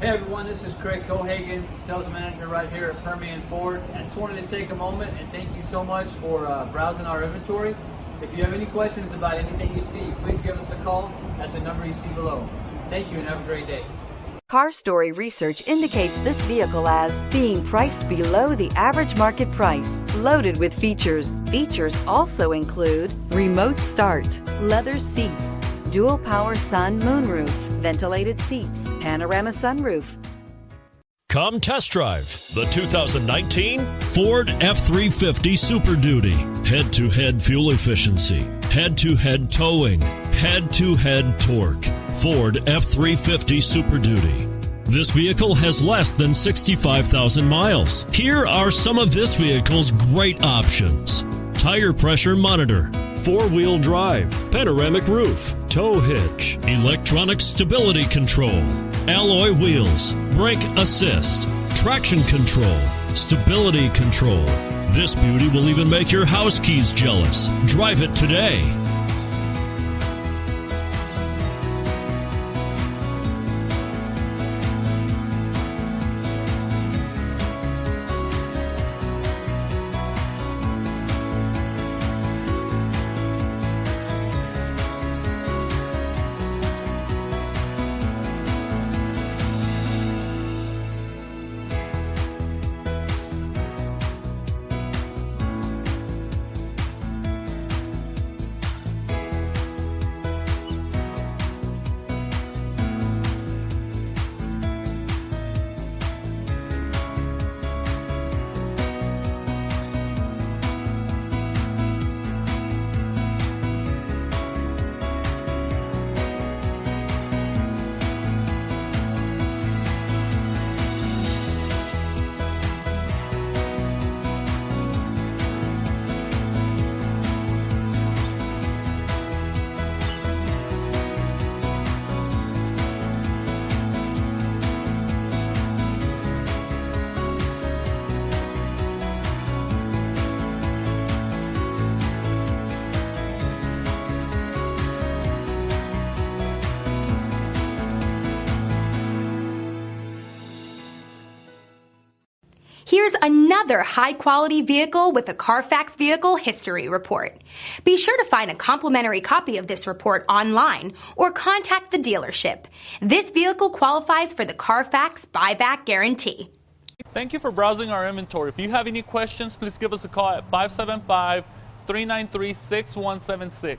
Hey everyone, this is Craig Cohagen, sales manager right here at Permian Ford. I just wanted to take a moment and thank you so much for browsing our inventory. If you have any questions about anything you see, please give us a call at the number you see below. Thank you and have a great day. Car Story research indicates this vehicle as being priced below the average market price, loaded with features. Features also include remote start, leather seats, dual power sun moonroof, ventilated seats, panorama sunroof. Come test drive the 2019 Ford F-350 Super Duty. Head-to-head fuel efficiency, head-to-head towing, head-to-head torque. Ford F-350 Super Duty. This vehicle has less than 65,000 miles. Here are some of this vehicle's great options: tire pressure monitor, four-wheel drive, panoramic roof, tow hitch, electronic stability control, alloy wheels, brake assist, traction control, stability control. This beauty will even make your house keys jealous. Drive it today. Here's another high-quality vehicle with a CARFAX Vehicle History Report. Be sure to find a complimentary copy of this report online or contact the dealership. This vehicle qualifies for the CARFAX Buyback Guarantee. Thank you for browsing our inventory. If you have any questions, please give us a call at 575-393-6176.